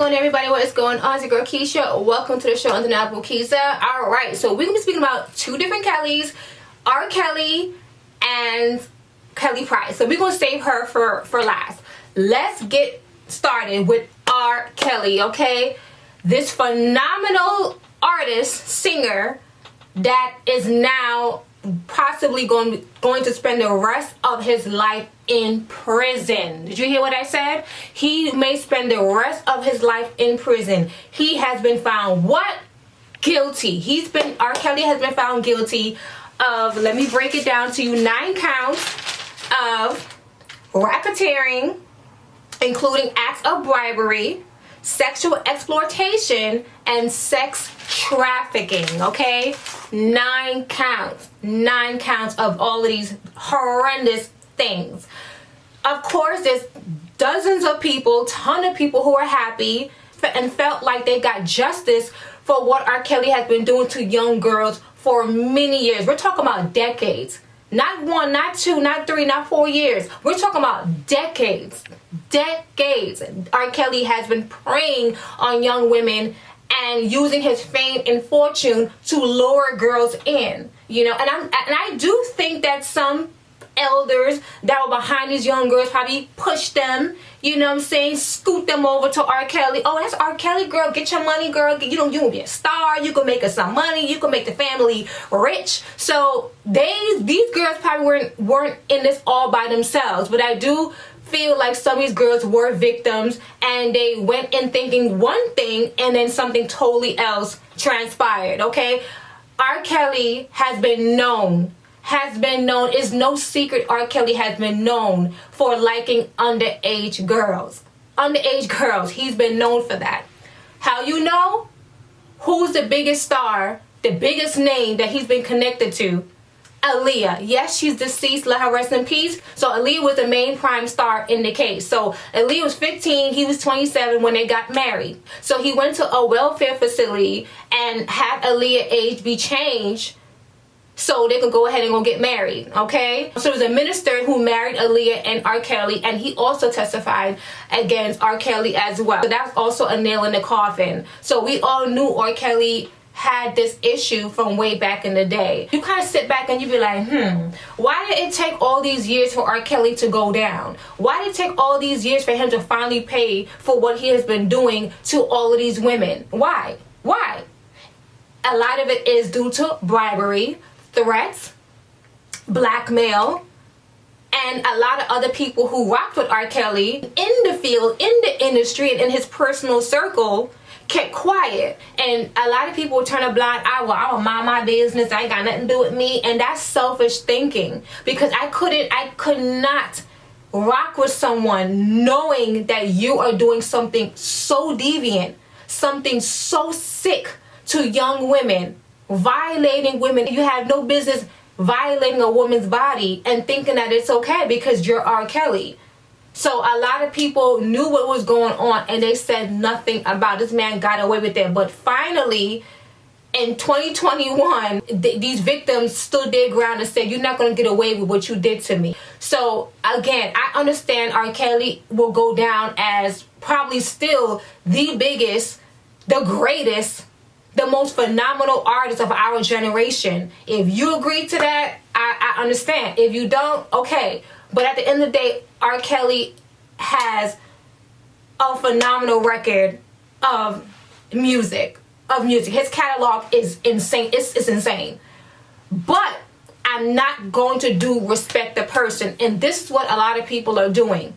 going on, everybody? What is going on? It's your girl Keisha. Welcome to the show, Undeniable Keziah. Alright, so we're going to be speaking about two different Kellys, R.Kelly and Kelly Price. So we're going to save her for last. Let's get started with R.Kelly, okay? This phenomenal artist, singer, that is now possibly going to spend the rest of his life in prison. Did you hear what I said? He may spend the rest of his life in prison. He has been found what? Guilty. R.Kelly has been found guilty of, let me break it down to you, 9 counts of racketeering, including acts of bribery, sexual exploitation, and sex trafficking, okay? 9 counts. 9 counts of all of these horrendous things. Of course, there's dozens of people, ton of people who are happy and felt like they got justice for what R. Kelly has been doing to young girls for many years. We're talking about decades. Not 1, not 2, not 3, not 4 years. We're talking about decades. Decades. R. Kelly has been preying on young women and using his fame and fortune to lure girls in. You know, and I do think that some elders that were behind these young girls probably pushed them, you know what I'm saying, scoot them over to R. Kelly. Oh, that's R. Kelly, girl, get your money, girl. You can be a star, you can make us some money, you can make the family rich. So these girls probably weren't in this all by themselves, but I do feel like some of these girls were victims and they went in thinking one thing and then something totally else transpired, okay? R. Kelly has been known, it's no secret R. Kelly has been known for liking underage girls. Underage girls, he's been known for that. How you know? Who's the biggest star, the biggest name that he's been connected to? Aaliyah. Yes, she's deceased, let her rest in peace. So Aaliyah was the main prime star in the case. So Aaliyah was 15, he was 27 when they got married. So he went to a welfare facility and had Aaliyah's age be changed so they could go ahead and go get married, okay? So there was a minister who married Aaliyah and R. Kelly, and he also testified against R. Kelly as well. So that's also a nail in the coffin. So we all knew R. Kelly had this issue from way back in the day. You kind of sit back and you be like, why did it take all these years for R. Kelly to go down? Why did it take all these years for him to finally pay for what he has been doing to all of these women? Why? Why? A lot of it is due to bribery, threats, blackmail, and a lot of other people who rocked with R. Kelly in the field, in the industry, and in his personal circle kept quiet. And a lot of people would turn a blind eye. Well, I will mind my business, I ain't got nothing to do with me. And that's selfish thinking, because I could not rock with someone knowing that you are doing something so deviant, something so sick to young women, violating women. You have no business violating a woman's body and thinking that it's okay because you're R. Kelly. So a lot of people knew what was going on and they said nothing about it. This man got away with it. But finally, in 2021, these victims stood their ground and said, you're not going to get away with what you did to me. So again, I understand R. Kelly will go down as probably still the biggest, the greatest, the most phenomenal artist of our generation. If you agree to that, I understand. If you don't, okay. But at the end of the day, R. Kelly has a phenomenal record of music. His catalog is insane. It's insane. But I'm not going to do respect the person. And this is what a lot of people are doing.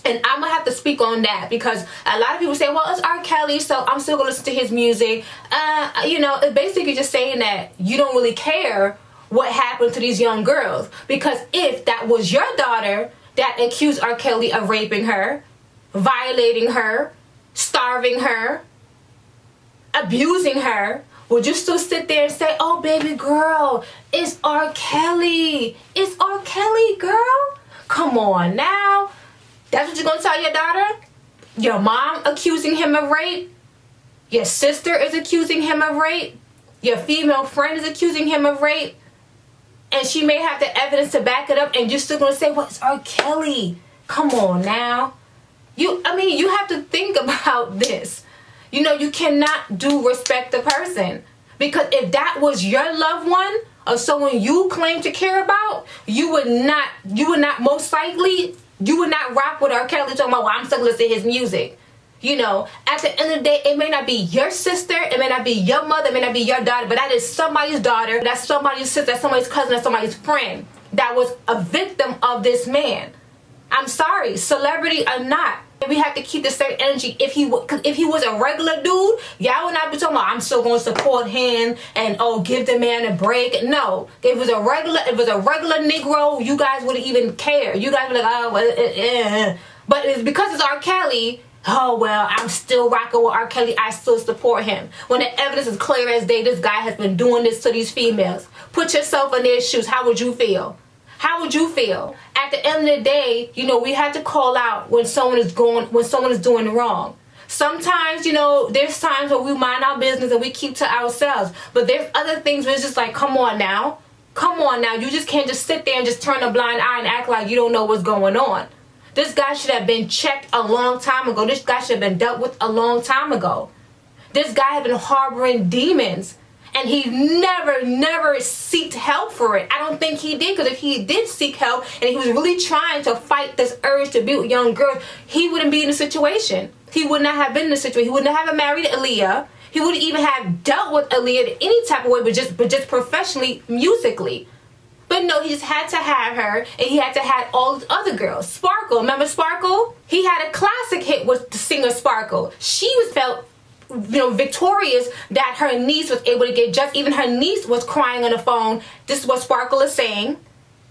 And I'm going to have to speak on that because a lot of people say, well, it's R. Kelly, so I'm still going to listen to his music. You know, it's basically just saying that you don't really care what happened to these young girls. Because if that was your daughter that accused R. Kelly of raping her, violating her, starving her, abusing her, would you still sit there and say, oh, baby girl, it's R. Kelly. It's R. Kelly, girl. Come on now. That's what you're going to tell your daughter? Your mom accusing him of rape? Your sister is accusing him of rape? Your female friend is accusing him of rape? And she may have the evidence to back it up and you're still going to say, well, it's R. Kelly. Come on now. You have to think about this. You know, you cannot do respect the person. Because if that was your loved one or someone you claim to care about, you would not most likely, you would not rock with R.Kelly talking about, well, I'm still listening to his music. You know, at the end of the day, it may not be your sister, it may not be your mother, it may not be your daughter, but that is somebody's daughter, that's somebody's sister, that's somebody's cousin, that's somebody's friend that was a victim of this man. I'm sorry, celebrity or not, we have to keep the same energy. If he was a regular dude, y'all would not be talking about, I'm still going to support him and, oh, give the man a break. No, if it was a regular Negro, you guys wouldn't even care. You guys would be like, oh, well, But it's because it's R. Kelly. Oh, well, I'm still rocking with R. Kelly. I still support him. When the evidence is clear as day, this guy has been doing this to these females. Put yourself in their shoes. How would you feel? How would you feel? At the end of the day, you know, we have to call out when someone is doing wrong. Sometimes, you know, there's times where we mind our business and we keep to ourselves. But there's other things where it's just like, come on now. Come on now. You just can't just sit there and just turn a blind eye and act like you don't know what's going on. This guy should have been checked a long time ago. This guy should have been dealt with a long time ago. This guy had been harboring demons. And he never sought help for it. I don't think he did, because if he did seek help and he was really trying to fight this urge to be with young girls, he wouldn't be in the situation. He would not have been in the situation. He wouldn't have married Aaliyah. He wouldn't even have dealt with Aaliyah in any type of way, but just professionally, musically. But no, he just had to have her, and he had to have all the other girls. Sparkle, remember Sparkle? He had a classic hit with the singer Sparkle. She felt, you know, victorious that her niece was able to get just. Even her niece was crying on the phone. This is what Sparkle is saying.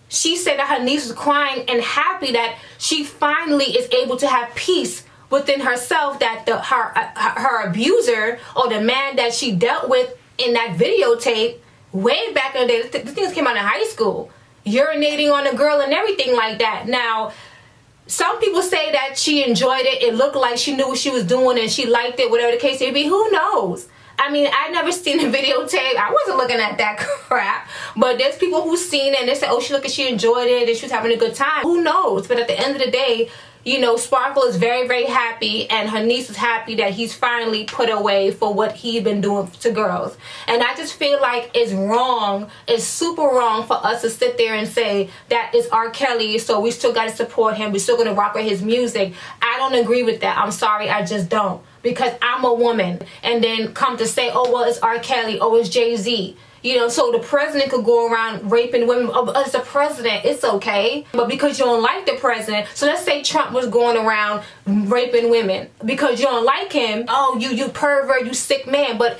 She said that her niece was crying and happy that she finally is able to have peace within herself, that her abuser, or the man that she dealt with in that videotape way back in the day, the things came out in high school, urinating on a girl and everything like that. Now, some people say that she enjoyed it. It looked like she knew what she was doing and she liked it, whatever the case may be. Who knows? I mean, I never seen the videotape. I wasn't looking at that crap. But there's people who've seen it and they say, oh, she enjoyed it and she was having a good time. Who knows? But at the end of the day, you know, Sparkle is very, very happy, and her niece is happy that he's finally put away for what he'd been doing to girls. And I just feel like it's wrong, it's super wrong for us to sit there and say that it's R. Kelly, so we still got to support him, we're still going to rock with his music. I don't agree with that. I'm sorry, I just don't. Because I'm a woman, and then come to say, oh, well, it's R. Kelly, oh, it's Jay-Z. You know, so the president could go around raping women. Oh, it's the president, it's okay. But because you don't like the president, so let's say Trump was going around raping women. Because you don't like him, oh, you pervert, you sick man. But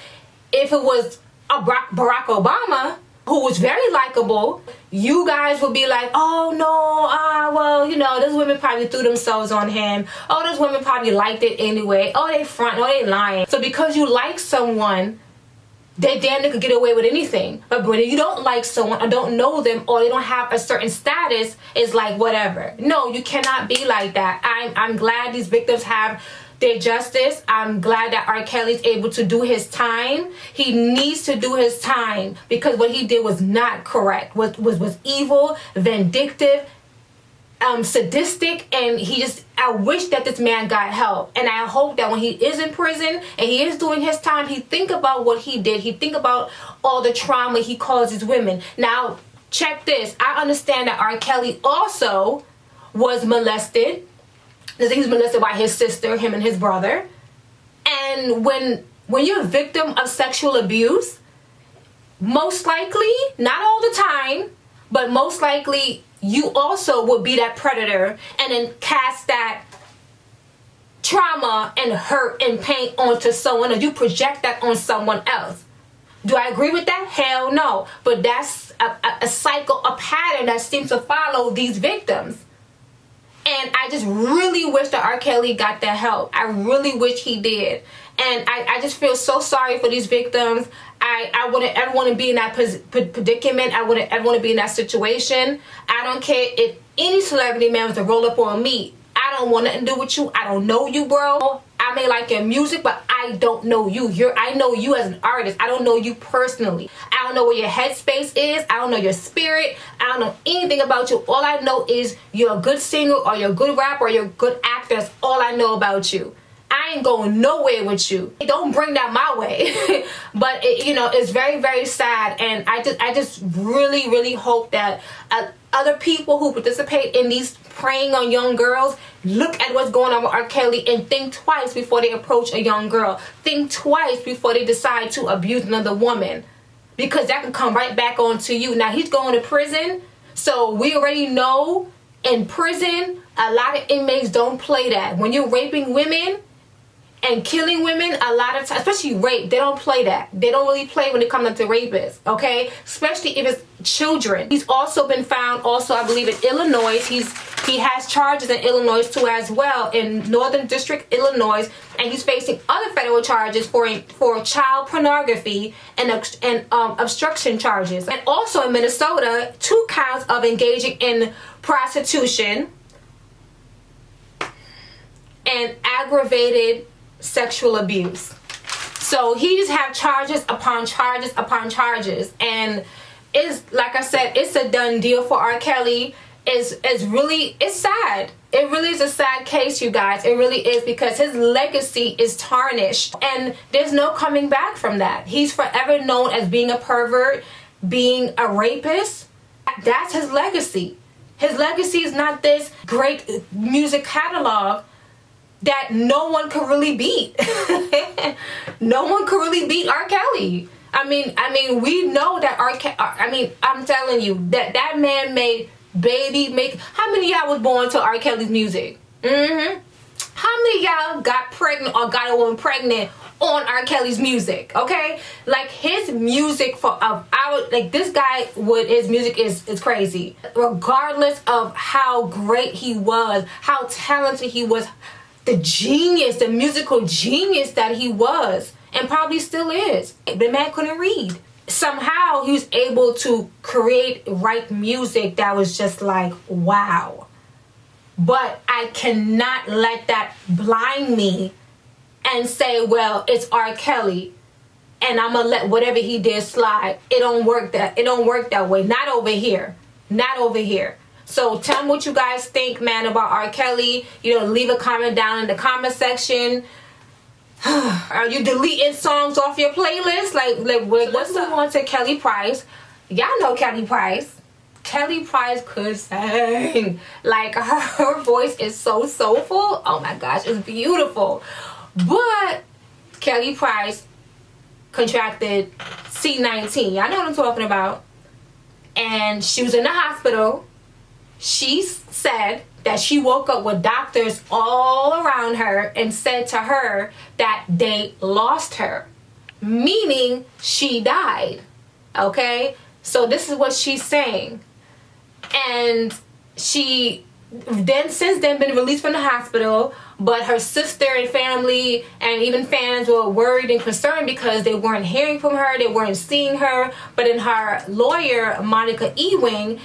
if it was a Barack Obama, who was very likable, you guys would be like, oh no, well, you know, those women probably threw themselves on him. Oh, those women probably liked it anyway. Oh, they front, oh, they lying. So because you like someone, they damn near could get away with anything. But when you don't like someone or don't know them or they don't have a certain status, it's like whatever. No, you cannot be like that. I'm glad these victims have their justice. I'm glad that R. Kelly's able to do his time. He needs to do his time because what he did was not correct. Was evil, vindictive, sadistic, and I wish that this man got help, and I hope that when he is in prison and he is doing his time, he think about what he did. He think about all the trauma he causes women. Now, check this. I understand that R. Kelly also was molested. He was molested by his sister, him and his brother. And when you're a victim of sexual abuse, most likely, not all the time, but most likely, you also would be that predator and then cast that trauma and hurt and pain onto someone, or you project that on someone else. Do I agree with that? Hell no. But that's a cycle, a pattern that seems to follow these victims. And I just really wish that R. Kelly got that help. I really wish he did. And I just feel so sorry for these victims. I wouldn't ever want to be in that predicament. I wouldn't ever want to be in that situation. I don't care if any celebrity man was to roll up on me. I don't want nothing to do with you. I don't know you, bro. I may like your music, but I don't know you. I know you as an artist. I don't know you personally. I I don't know where your headspace is. I don't know your spirit. I don't know anything about you. All I know is you're a good singer or you're a good rapper or you're a good actor. That's all I know about you. I ain't going nowhere with you. Don't bring that my way. But it's very, very sad, and I just really, really hope that other people who participate in these preying on young girls look at what's going on with R. Kelly and think twice before they approach a young girl. Think twice before they decide to abuse another woman, because that can come right back onto you. Now, he's going to prison, so we already know in prison a lot of inmates don't play that. When you're raping women and killing women, a lot of times, especially rape, they don't play that. They don't really play when it comes to rapists, okay? Especially if it's children. He's also been found, I believe, in Illinois. He has charges in Illinois too as well, in Northern District, Illinois, and he's facing other federal charges for child pornography and obstruction charges. And also in Minnesota, 2 counts of engaging in prostitution and aggravated sexual abuse. So he just have charges upon charges upon charges, and it's, like I said, it's a done deal for R. Kelly. It's sad. It really is a sad case, you guys. It really is, because his legacy is tarnished and there's no coming back from that. He's forever known as being a pervert, being a rapist. That's his legacy. His legacy is not this great music catalog that no one could really beat. No one could really beat R. Kelly. I mean, we know that I'm telling you that man made how many of y'all was born to R. Kelly's music? How many of y'all got pregnant or got a woman pregnant on R. Kelly's music? Okay, like his music this guy his music is crazy. Regardless of how great he was, how talented he was, the genius, the musical genius that he was, and probably still is. The man couldn't read. Somehow he was able to write music that was just like, wow. But I cannot let that blind me and say, well, it's R. Kelly and I'm gonna let whatever he did slide. It don't work that way. Not over here. Not over here. So tell me what you guys think, man, about R. Kelly. Leave a comment down in the comment section. Are you deleting songs off your playlist? Let's move on to Kelly Price. Y'all know Kelly Price. Kelly Price could sing. Like, her voice is so soulful. Oh my gosh, it's beautiful. But Kelly Price contracted C-19. Y'all know what I'm talking about. And she was in the hospital. She said that she woke up with doctors all around her and said to her that they lost her, meaning she died. Okay, so this is what she's saying. And she since then been released from the hospital, but her sister and family and even fans were worried and concerned because they weren't hearing from her, they weren't seeing her. But then her lawyer, Monica Ewing,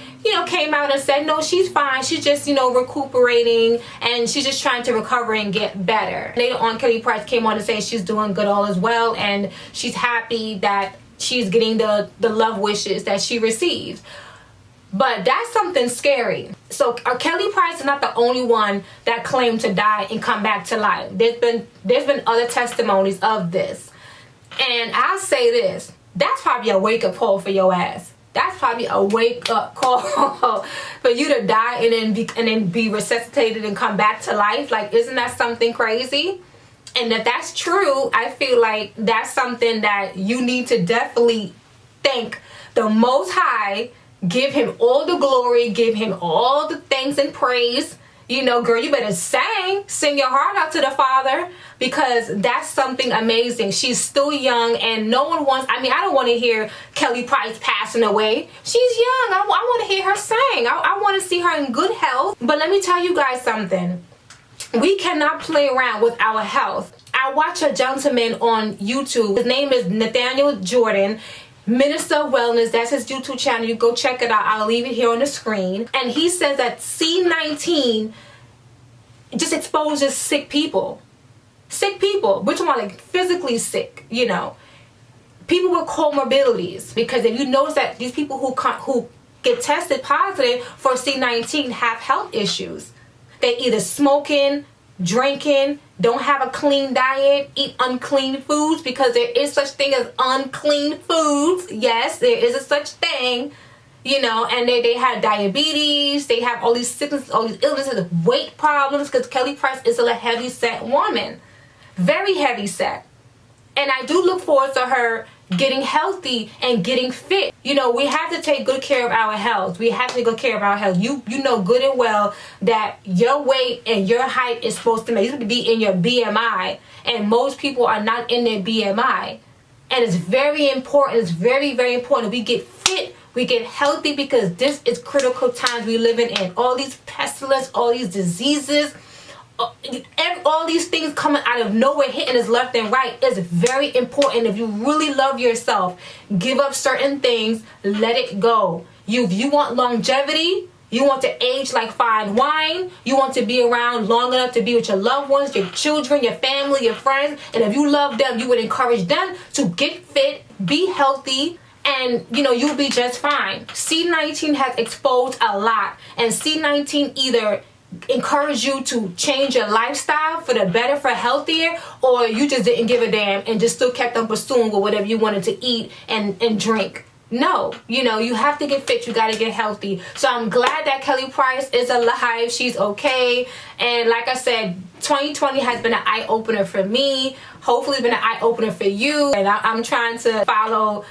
came out and said, no, she's fine, she's just recuperating and she's just trying to recover and get better. Later on, Kelly Price came on to say she's doing good all as well, and she's happy that she's getting the love wishes that she received. But that's something scary. So Kelly Price is not the only one that claimed to die and come back to life. There's been other testimonies of this. And I'll say this, that's probably a wake-up call for your ass. That's probably a wake-up call for you to die and then be resuscitated and come back to life. Like, isn't that something crazy? And if that's true, I feel like that's something that you need to definitely thank the Most High. Give him all the glory, give him all the thanks and praise. Girl, you better sing your heart out to the Father, because that's something amazing. She's still young and no one wants, I don't want to hear Kelly Price passing away. She's young. I want to hear her sing. I want to see her in good health. But let me tell you guys something. We cannot play around with our health. I watch a gentleman on YouTube. His name is Nathaniel Jordan. Minister of Wellness, that's his YouTube channel. You go check it out. I'll leave it here on the screen. And he says that C-19 just exposes sick people. Sick people. We're talking about like physically sick, people with comorbidities, because if you notice that these people who get tested positive for C19 have health issues. They either smoking, drinking, don't have a clean diet, eat unclean foods, because there is such thing as unclean foods. Yes, there is a such thing, you know, and they have diabetes, they have all these sicknesses, all these illnesses, weight problems, because Kelly Price is a heavy set woman, very heavy set. And I do look forward to her getting healthy and getting fit. You know, we have to take good care of our health. We have to take good care of our health. You know good and well that your weight and your height is supposed to be in your BMI. And most people are not in their BMI. And it's very important. It's very, very important. We get fit. We get healthy, because this is critical times we living in. All these pestilence, all these diseases, all these things coming out of nowhere, hitting us left and right, is very important. If you really love yourself, give up certain things, let it go. If you want longevity, you want to age like fine wine, you want to be around long enough to be with your loved ones, your children, your family, your friends, and if you love them, you would encourage them to get fit, be healthy, and you know, you'll be just fine. C19 has exposed a lot, and C19 either encourage you to change your lifestyle for the better, for healthier, or you just didn't give a damn and just still kept on pursuing with whatever you wanted to eat and drink. No, you know, you have to get fit, you got to get healthy. So I'm glad that Kelly Price is alive, she's okay. And like I said, 2020 has been an eye-opener for me. Hopefully it's been an eye-opener for you. And I'm trying to follow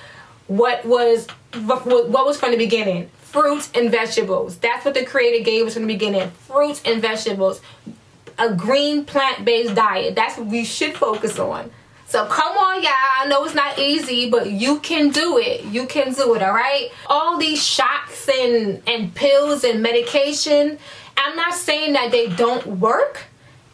what was from the beginning. Fruits and vegetables. That's what the creator gave us from the beginning. Fruits and vegetables. A green plant-based diet. That's what we should focus on. So come on, y'all. I know it's not easy, but you can do it. You can do it, all right? All these shots and pills and medication, I'm not saying that they don't work.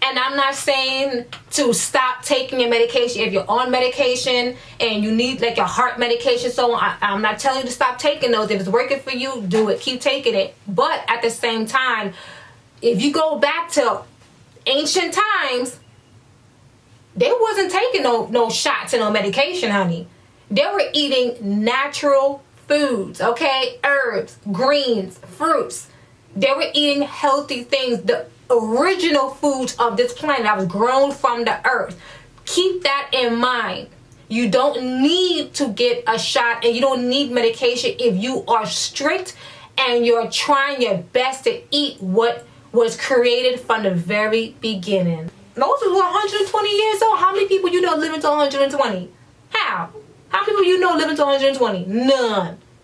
And I'm not saying to stop taking your medication. If you're on medication and you need like your heart medication, so I'm not telling you to stop taking those. If it's working for you, do it. Keep taking it. But at the same time, if you go back to ancient times, they wasn't taking no shots and no medication, honey. They were eating natural foods, okay? Herbs, greens, fruits. They were eating healthy things. The original foods of this planet that was grown from the earth. Keep that in mind. You don't need to get a shot and you don't need medication if you are strict and you're trying your best to eat what was created from the very beginning. Moses was 120 years old. How many people you know living to 120? How many people you know living to 120?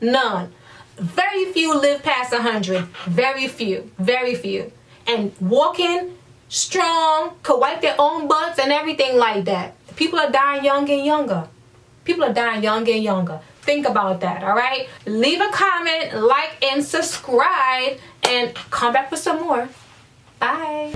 None. Very few live past 100. Very few. And walking strong, could wipe their own butts and everything like that. People are dying young and younger. Think about that, all right? Leave a comment, like, and subscribe, and come back for some more. Bye.